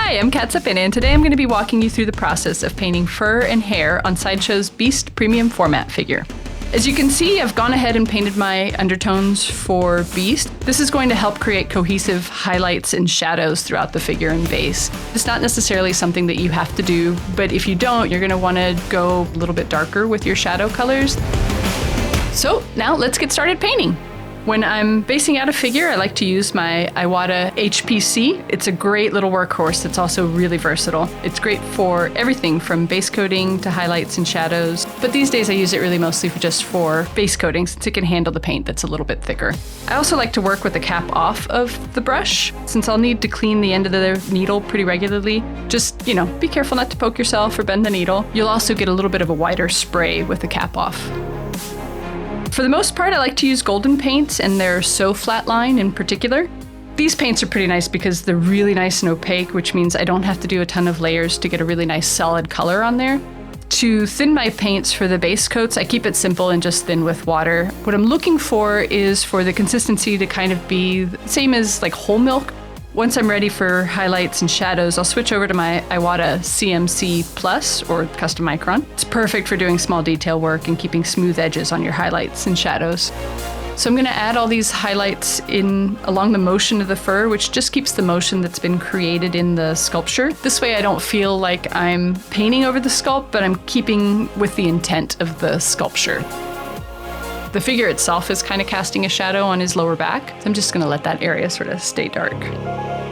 Hi, I'm Katsupin, and today I'm going to be walking you through the process of painting fur and hair on Sideshow's Beast Premium Format figure. As you can see, I've gone ahead and painted my undertones for Beast. This is going to help create cohesive highlights and shadows throughout the figure and base. It's not necessarily something that you have to do, but if you don't, you're going to want to go a little bit darker with your shadow colors. So now let's get started painting. When I'm basing out a figure, I like to use my Iwata HPC. It's a great little workhorse that's also really versatile. It's great for everything from base coating to highlights and shadows, but these days I use it really mostly for base coating since it can handle the paint that's a little bit thicker. I also like to work with the cap off of the brush since I'll need to clean the end of the needle pretty regularly. Just, be careful not to poke yourself or bend the needle. You'll also get a little bit of a wider spray with the cap off. For the most part, I like to use golden paints, and they're So Flat Line in particular. These paints are pretty nice because they're really nice and opaque, which means I don't have to do a ton of layers to get a really nice solid color on there. To thin my paints for the base coats, I keep it simple and just thin with water. What I'm looking for is for the consistency to kind of be the same as like whole milk. Once I'm ready for highlights and shadows, I'll switch over to my Iwata CMC Plus or Custom Micron. It's perfect for doing small detail work and keeping smooth edges on your highlights and shadows. So I'm going to add all these highlights in along the motion of the fur, which just keeps the motion that's been created in the sculpture. This way I don't feel like I'm painting over the sculpt, but I'm keeping with the intent of the sculpture. The figure itself is kind of casting a shadow on his lower back, so I'm just going to let that area sort of stay dark.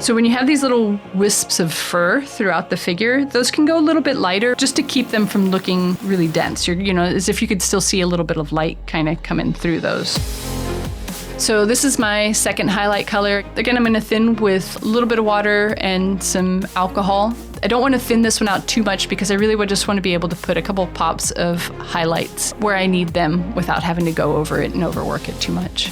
So when you have these little wisps of fur throughout the figure, those can go a little bit lighter just to keep them from looking really dense. As if you could still see a little bit of light kind of coming through those. So this is my second highlight color. Again, I'm going to thin with a little bit of water and some alcohol. I don't want to thin this one out too much because I really would just want to be able to put a couple pops of highlights where I need them without having to go over it and overwork it too much.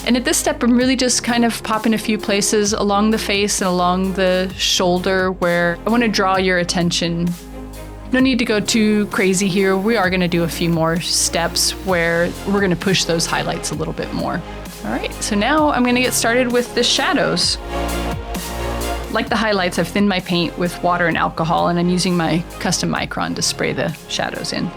And at this step, I'm really just kind of popping a few places along the face and along the shoulder where I want to draw your attention. No need to go too crazy here. We are going to do a few more steps where we're going to push those highlights a little bit more. All right, so now I'm going to get started with the shadows. Like the highlights, I've thinned my paint with water and alcohol, and I'm using my Custom Micron to spray the shadows in.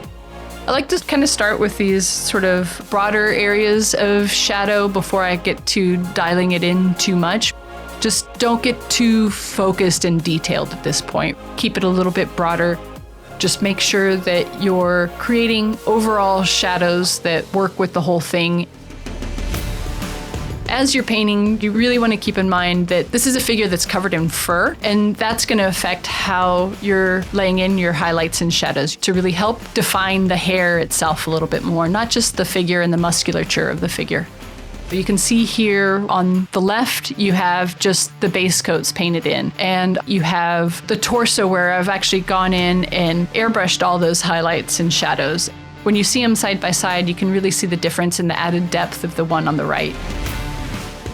I like to kind of start with these sort of broader areas of shadow before I get to dialing it in too much. Just don't get too focused and detailed at this point. Keep it a little bit broader. Just make sure that you're creating overall shadows that work with the whole thing. As you're painting, you really want to keep in mind that this is a figure that's covered in fur, and that's going to affect how you're laying in your highlights and shadows to really help define the hair itself a little bit more, not just the figure and the musculature of the figure. You can see here on the left, you have just the base coats painted in, and you have the torso where I've actually gone in and airbrushed all those highlights and shadows. When you see them side by side, you can really see the difference in the added depth of the one on the right.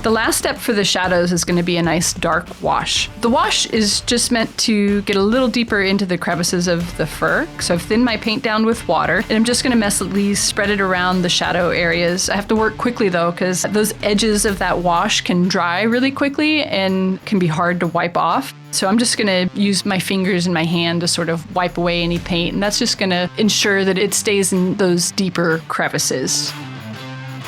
The last step for the shadows is going to be a nice dark wash. The wash is just meant to get a little deeper into the crevices of the fur. So I've thinned my paint down with water, and I'm just going to messily spread it around the shadow areas. I have to work quickly though, because those edges of that wash can dry really quickly and can be hard to wipe off. So I'm just going to use my fingers and my hand to sort of wipe away any paint, and that's just going to ensure that it stays in those deeper crevices.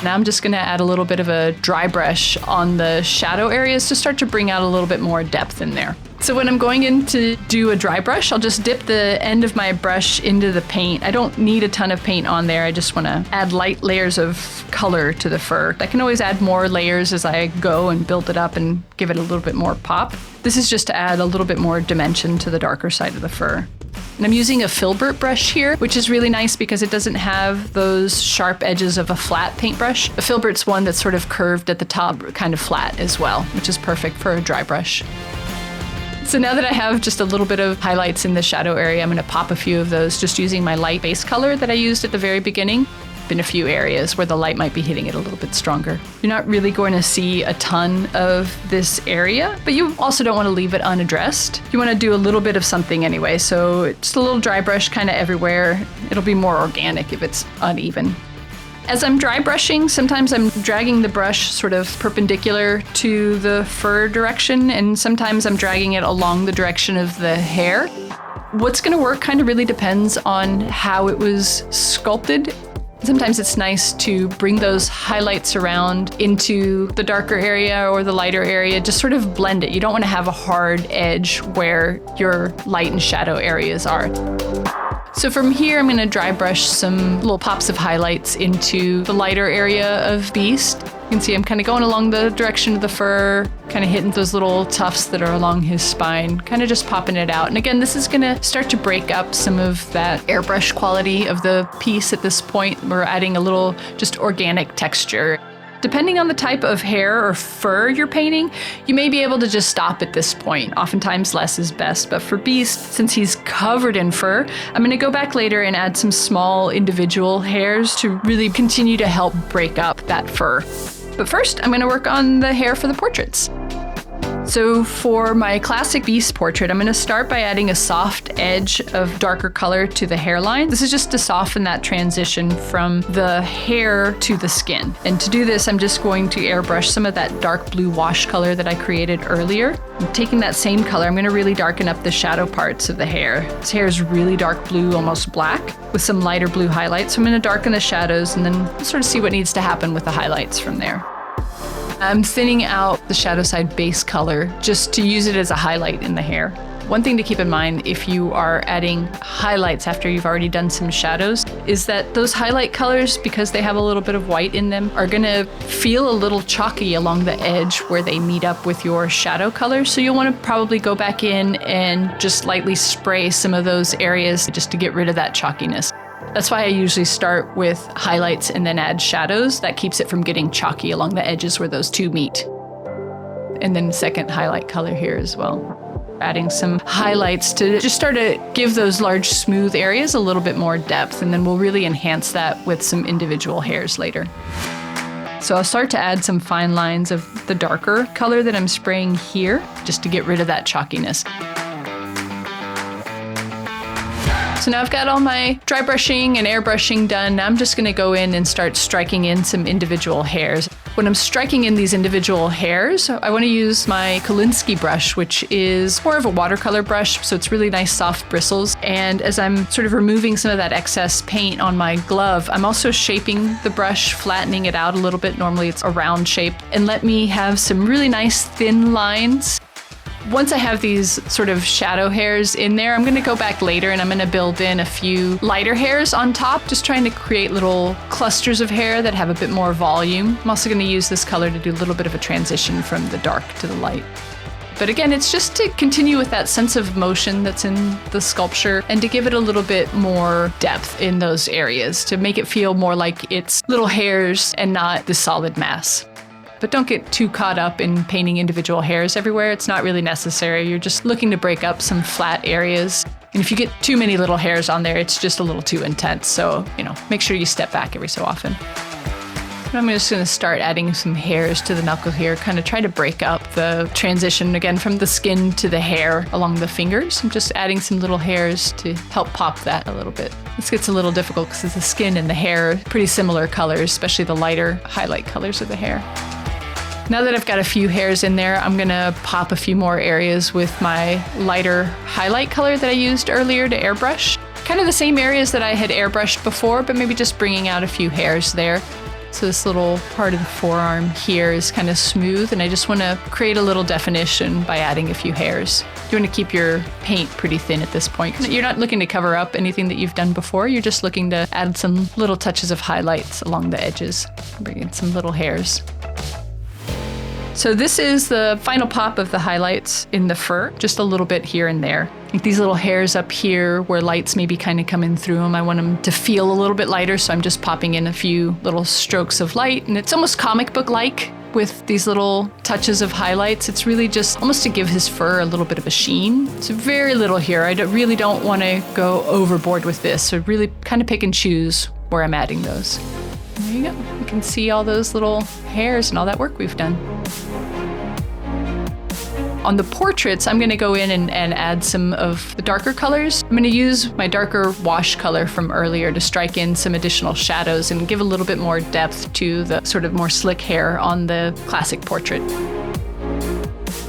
Now I'm just going to add a little bit of a dry brush on the shadow areas to start to bring out a little bit more depth in there. So when I'm going in to do a dry brush, I'll just dip the end of my brush into the paint. I don't need a ton of paint on there. I just want to add light layers of color to the fur. I can always add more layers as I go and build it up and give it a little bit more pop. This is just to add a little bit more dimension to the darker side of the fur. And I'm using a filbert brush here, which is really nice because it doesn't have those sharp edges of a flat paintbrush. A filbert's one that's sort of curved at the top, kind of flat as well, which is perfect for a dry brush. So now that I have just a little bit of highlights in the shadow area, I'm going to pop a few of those just using my light base color that I used at the very beginning. In a few areas where the light might be hitting it a little bit stronger. You're not really going to see a ton of this area, but you also don't want to leave it unaddressed. You want to do a little bit of something anyway, so just a little dry brush kind of everywhere. It'll be more organic if it's uneven. As I'm dry brushing, sometimes I'm dragging the brush sort of perpendicular to the fur direction, and sometimes I'm dragging it along the direction of the hair. What's going to work kind of really depends on how it was sculpted. Sometimes it's nice to bring those highlights around into the darker area or the lighter area, just sort of blend it. You don't want to have a hard edge where your light and shadow areas are. So from here, I'm going to dry brush some little pops of highlights into the lighter area of Beast. You can see I'm kind of going along the direction of the fur, kind of hitting those little tufts that are along his spine, kind of just popping it out. And again, this is going to start to break up some of that airbrush quality of the piece at this point. We're adding a little just organic texture. Depending on the type of hair or fur you're painting, you may be able to just stop at this point. Oftentimes less is best, but for Beast, since he's covered in fur, I'm gonna go back later and add some small individual hairs to really continue to help break up that fur. But first, I'm gonna work on the hair for the portraits. So for my classic Beast portrait, I'm going to start by adding a soft edge of darker color to the hairline. This is just to soften that transition from the hair to the skin. And to do this, I'm just going to airbrush some of that dark blue wash color that I created earlier. I'm taking that same color, I'm going to really darken up the shadow parts of the hair. His hair is really dark blue, almost black, with some lighter blue highlights. So I'm going to darken the shadows and then we'll sort of see what needs to happen with the highlights from there. I'm thinning out the shadow side base color just to use it as a highlight in the hair. One thing to keep in mind if you are adding highlights after you've already done some shadows is that those highlight colors, because they have a little bit of white in them, are gonna feel a little chalky along the edge where they meet up with your shadow colors. So you'll wanna probably go back in and just lightly spray some of those areas just to get rid of that chalkiness. That's why I usually start with highlights and then add shadows. That keeps it from getting chalky along the edges where those two meet. And then second highlight color here as well. Adding some highlights to just start to give those large smooth areas a little bit more depth, and then we'll really enhance that with some individual hairs later. So I'll start to add some fine lines of the darker color that I'm spraying here, just to get rid of that chalkiness. So now I've got all my dry brushing and airbrushing done. Now I'm just gonna go in and start striking in some individual hairs. When I'm striking in these individual hairs, I wanna use my Kolinsky brush, which is more of a watercolor brush, so it's really nice soft bristles. And as I'm sort of removing some of that excess paint on my glove, I'm also shaping the brush, flattening it out a little bit. Normally it's a round shape. And let me have some really nice thin lines. Once I have these sort of shadow hairs in there, I'm going to go back later and I'm going to build in a few lighter hairs on top, just trying to create little clusters of hair that have a bit more volume. I'm also going to use this color to do a little bit of a transition from the dark to the light. But again, it's just to continue with that sense of motion that's in the sculpture and to give it a little bit more depth in those areas, to make it feel more like it's little hairs and not the solid mass. But don't get too caught up in painting individual hairs everywhere. It's not really necessary. You're just looking to break up some flat areas. And if you get too many little hairs on there, it's just a little too intense. So, make sure you step back every so often. And I'm just gonna start adding some hairs to the knuckle here, kind of try to break up the transition again from the skin to the hair along the fingers. I'm just adding some little hairs to help pop that a little bit. This gets a little difficult because the skin and the hair are pretty similar colors, especially the lighter highlight colors of the hair. Now that I've got a few hairs in there, I'm gonna pop a few more areas with my lighter highlight color that I used earlier to airbrush. Kind of the same areas that I had airbrushed before, but maybe just bringing out a few hairs there. So this little part of the forearm here is kind of smooth, and I just wanna create a little definition by adding a few hairs. You wanna keep your paint pretty thin at this point. You're not looking to cover up anything that you've done before, you're just looking to add some little touches of highlights along the edges. Bring in some little hairs. So this is the final pop of the highlights in the fur, just a little bit here and there. Like these little hairs up here where lights maybe kind of coming through them. I want them to feel a little bit lighter, so I'm just popping in a few little strokes of light. And it's almost comic book-like with these little touches of highlights. It's really just almost to give his fur a little bit of a sheen. It's very little here. I really don't want to go overboard with this, so really kind of pick and choose where I'm adding those. There you go. You can see all those little hairs and all that work we've done. On the portraits, I'm gonna go in and add some of the darker colors. I'm gonna use my darker wash color from earlier to strike in some additional shadows and give a little bit more depth to the sort of more slick hair on the classic portrait.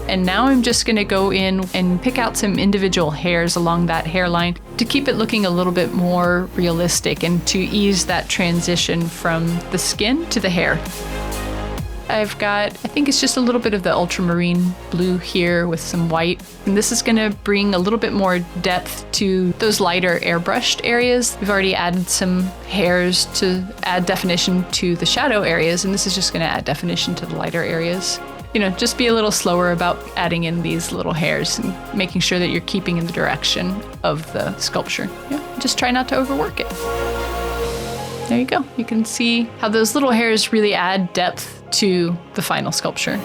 And now I'm just gonna go in and pick out some individual hairs along that hairline to keep it looking a little bit more realistic and to ease that transition from the skin to the hair. I've got, I think it's just a little bit of the ultramarine blue here with some white. And this is gonna bring a little bit more depth to those lighter airbrushed areas. We've already added some hairs to add definition to the shadow areas, and this is just gonna add definition to the lighter areas. You know, just be a little slower about adding in these little hairs and making sure that you're keeping in the direction of the sculpture. Yeah, just try not to overwork it. There you go. You can see how those little hairs really add depth to the final sculpture.